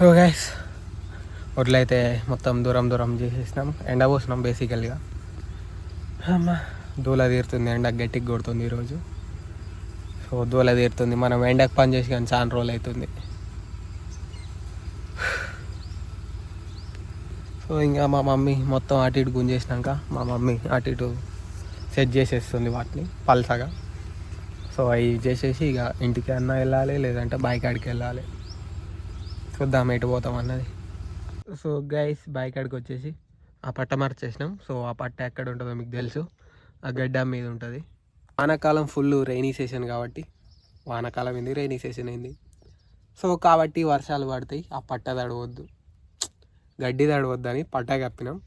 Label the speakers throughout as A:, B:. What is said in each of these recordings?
A: Hello guys, వడ్లయితే మొత్తం దూరం దూరం చేసేసినాం. ఎండ పోసినాం బేసికల్గా. అమ్మ దూల తీరుతుంది, ఎండ గట్టికి కొడుతుంది ఈరోజు. సో దూల తీరుతుంది. మనం ఎండకు పని చేసి కానీ చాలా రోజులు అవుతుంది. సో ఇంకా మా మమ్మీ మొత్తం అటు ఇటు గుంజేసినాక మా మమ్మీ అటు ఇటు సెట్ చేసేస్తుంది వాటిని పల్సగా. సో అవి చేసేసి ఇక ఇంటికి అన్నా వెళ్ళాలి, లేదంటే బైక్ ఆడికి వెళ్ళాలి. చూద్దాం ఎటు పోతాం అన్నది. సో గైస్, బైక్ ఆడికి వచ్చేసి ఆ పట్ట మార్చేసినాం. సో ఆ పట్ట ఎక్కడ ఉంటుందో మీకు తెలుసు, ఆ గడ్డ మీద ఉంటుంది. వానాకాలం ఫుల్ రైనీ సీజన్ కాబట్టి, వానాకాలం అయింది, రైనీ సీజన్ అయింది. సో కాబట్టి వర్షాలు పడతాయి, ఆ పట్ట తడవద్దు, గడ్డి తడవద్దని పట్ట కప్పినాం.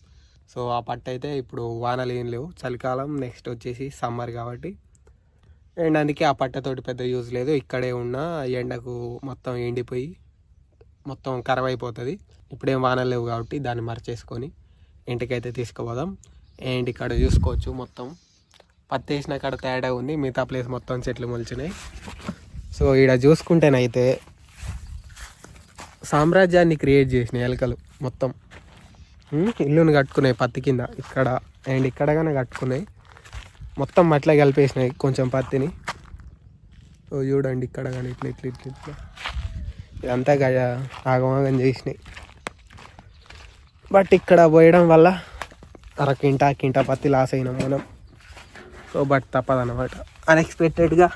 A: సో ఆ పట్ట అయితే ఇప్పుడు వానలు ఏం లేవు, చలికాలం నెక్స్ట్ వచ్చేసి సమ్మర్ కాబట్టి. అండ్ అందుకే ఆ పట్టతోటి పెద్ద యూజ్ లేదు. ఇక్కడే ఉన్న ఎండకు మొత్తం ఎండిపోయి మొత్తం ఖరాబ్ అయిపోతుంది. ఇప్పుడేం వానలు లేవు కాబట్టి దాన్ని మరచేసుకొని ఇంటికైతే తీసుకుపోదాం. అండ్ ఇక్కడ చూసుకోవచ్చు మొత్తం పత్తి వేసిన కాడ తేడా ఉంది, మిగతా ప్లేస్ మొత్తం చెట్లు మొలిచినాయి. సో ఇక్కడ చూసుకుంటేనైతే సామ్రాజ్యాన్ని క్రియేట్ చేసినాయి ఎలకలు. మొత్తం ఇల్లుని కట్టుకున్నాయి పత్తి కింద, ఇక్కడ అండ్ ఇక్కడగానే కట్టుకున్నాయి. మొత్తం అట్లా కలిపేసినాయి కొంచెం పత్తిని. సో చూడండి, ఇక్కడ కానీ ఇట్లా ఇట్లా ఇట్లా ఇట్లా ఇదంతా ఆగమాగం చేసినాయి. బట్ ఇక్కడ పోయడం వల్ల కింట పత్తి లాస్ అయినాం మనం. సో బట్ తప్పదన్నమాట. అన్ఎక్స్పెక్టెడ్గా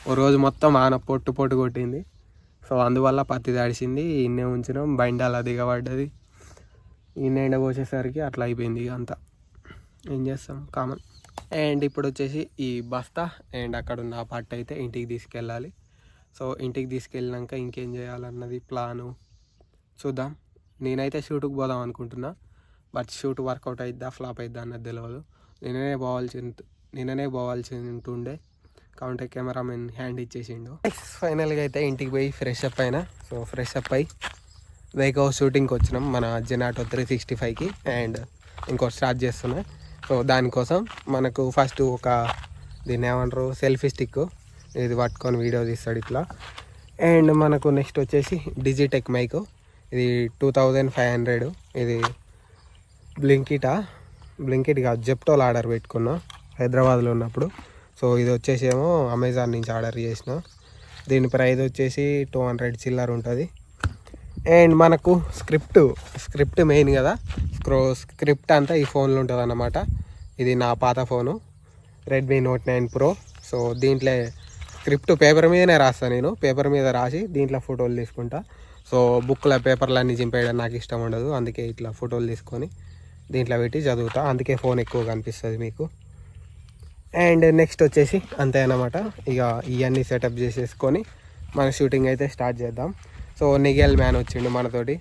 A: ఓ రోజు మొత్తం ఆన పొట్టు కొట్టింది. సో అందువల్ల పత్తి తడిసింది. ఇన్నే ఉంచినాం, బండి అలా దిగబడ్డది. ఇన్నే ఎండ పోసేసరికి అట్లా అయిపోయింది. అంతా ఏం చేస్తాం, కామన్. అండ్ ఇప్పుడు వచ్చేసి ఈ బస్తా అండ్ అక్కడ ఉన్న పట్టు అయితే ఇంటికి తీసుకెళ్ళాలి. సో ఇంటికి తీసుకెళ్ళినాక ఇంకేం చేయాలన్నది ప్లాను చూద్దాం. నేనైతే షూట్కి పోదాం అనుకుంటున్నా, బట్ షూట్ వర్కౌట్ అయిద్దా ఫ్లాప్ అయిద్దా అన్నది తెలియదు. నిన్ననే పోవాల్సి ఉంటుండే కాబట్టి కెమెరామెన్ హ్యాండ్ ఇచ్చేసిండు. ఫైనల్గా అయితే ఇంటికి పోయి ఫ్రెష్ అప్ అయినా. సో ఫ్రెష్ అప్ అయి వేగో షూటింగ్కి వచ్చినాం మన జెనాటో 365కి. అండ్ ఇంకోటి స్టార్ట్ చేస్తున్నా. సో దానికోసం మనకు ఫస్ట్ దీన్ని ఏమంటారు, సెల్ఫీ స్టిక్, ఇది పట్టుకొని వీడియో తీస్తాడు ఇట్లా. అండ్ మనకు నెక్స్ట్ వచ్చేసి డిజిటెక్ మైక్, ఇది 2500. ఇది బ్లింకిట్ కాదు, జెప్టోలో ఆర్డర్ పెట్టుకున్నా హైదరాబాద్లో ఉన్నప్పుడు. సో ఇది వచ్చేసేమో అమెజాన్ నుంచి ఆర్డర్ చేసిన. దీని ప్రైస్ వచ్చేసి 200 చిల్లర ఉంటుంది. అండ్ మనకు స్క్రిప్ట్ మెయిన్ కదా, స్క్రిప్ట్ అంతా ఈ ఫోన్లో ఉంటుంది అన్నమాట. ఇది నా పాత phone Redmi note 9 pro. So దీంట్లో స్క్రిప్ట్ పేపర్ మీదనే రాస్తాను నేను, పేపర్ మీద రాసి దీంట్లో ఫోటోలు తీసుకుంటా. సో బుక్లో పేపర్లు అన్నీ చింపేయడం నాకు ఇష్టం ఉండదు, అందుకే ఇట్లా ఫోటోలు తీసుకొని దీంట్లో పెట్టి చదువుతా. అందుకే ఫోన్ ఎక్కువ కనిపిస్తుంది మీకు. అండ్ నెక్స్ట్ వచ్చేసి అంతే అన్నమాట. ఇక ఇవన్నీ సెటప్ చేసేసుకొని మన షూటింగ్ అయితే స్టార్ట్ చేద్దాం. సో నిగెల్ మ్యాన్ వచ్చిండు మనతోటి.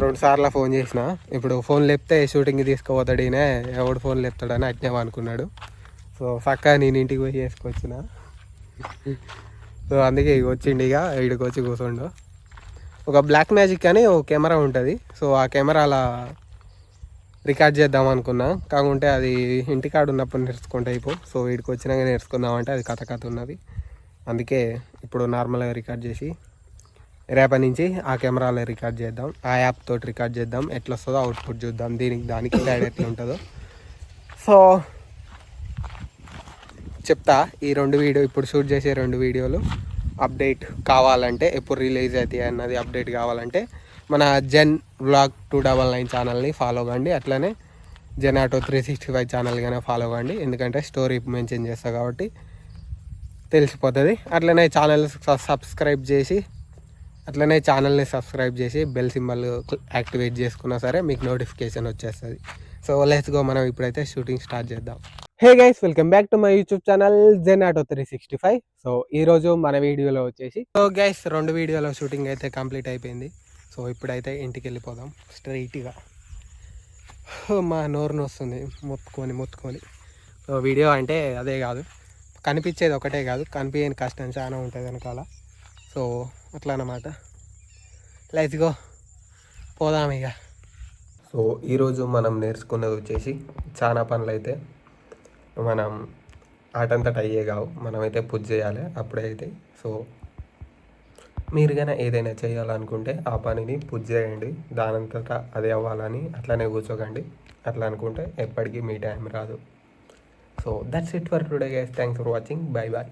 A: 2 సార్లు ఫోన్ చేసిన. ఇప్పుడు ఫోన్ లేపితే షూటింగ్కి తీసుకుపోతాడు ఈయన, ఎవడు ఫోన్ లేపుతాడని అట్నే అనుకున్నాడు. సో చక్కగా నేను ఇంటికి పోయి చేసుకొచ్చిన. సో అందుకే ఇక వచ్చిండు, ఇక ఇక్కడికి వచ్చి కూర్చుండు. ఒక బ్లాక్ మ్యాజిక్ అని ఒక కెమెరా ఉంటుంది. సో ఆ కెమెరాలో రికార్డ్ చేద్దాం అనుకున్నా, కాకుంటే అది ఇంటికాడ ఉన్నప్పుడు నేర్చుకుంటే సో వీడికి వచ్చినాక నేర్చుకుందామంటే అది కథ ఉన్నది. అందుకే ఇప్పుడు నార్మల్గా రికార్డ్ చేసి రేపటి నుంచి ఆ కెమెరాలో రికార్డ్ చేద్దాం, ఆ యాప్ తోటి రికార్డ్ చేద్దాం. ఎట్లా వస్తుందో అవుట్పుట్ చూద్దాం, దానికి తేడా ఎట్లా ఉంటుందో. సో చెప్తా. ఈ 2 వీడియో ఇప్పుడు షూట్ చేసే 2 వీడియోలు అప్డేట్ కావాలంటే, ఎప్పుడు రిలీజ్ అవుతాయి అన్నది అప్డేట్ కావాలంటే మన జెన్ వ్లాగ్ 299 ఛానల్ని ఫాలో కండి. అట్లనే జెనాటో 365 ఛానల్ కానీ ఫాలో కండి, ఎందుకంటే స్టోరీ మెన్షన్ చేస్తా కాబట్టి తెలిసిపోతుంది. అట్లనే ఛానల్ని సబ్స్క్రైబ్ చేసి బెల్ సింబల్ యాక్టివేట్ చేసుకున్నా సరే మీకు నోటిఫికేషన్ వచ్చేస్తుంది. సో లెట్స్ గో, మనం ఇప్పుడైతే షూటింగ్ స్టార్ట్ చేద్దాం. Hey guys, welcome back to my YouTube channel జెనాటో 365. సో ఈరోజు మన వీడియోలో వచ్చేసి, సో గైస్ 2 వీడియోలో షూటింగ్ అయితే కంప్లీట్ అయిపోయింది. సో ఇప్పుడైతే ఇంటికి వెళ్ళిపోదాం స్ట్రైట్గా. మా నోరు నొస్తుంది మొత్తుకొని. సో వీడియో అంటే అదే కాదు, కనిపించేది ఒకటే కాదు, కనిపించని కష్టం చాలా ఉంటుంది వెనకాల. సో అట్లా అన్నమాట. లెట్స్ గో, పోదాం ఇక. సో ఈరోజు మనం నేర్చుకున్నది వచ్చేసి చాలా పనులు అయితే మనం ఆటంతట అయ్యే కావు, మనమైతే పుష్ చేయాలి అప్పుడే అయితే. సో మీరు కానీ ఏదైనా చేయాలనుకుంటే ఆ పనిని పుష్ చేయండి, దానంతటా అదే అవ్వాలని అట్లనే కూర్చోకండి. అట్లా అనుకుంటే ఎప్పటికీ మీ టైం రాదు. So that's it for today guys, thanks for watching, bye bye.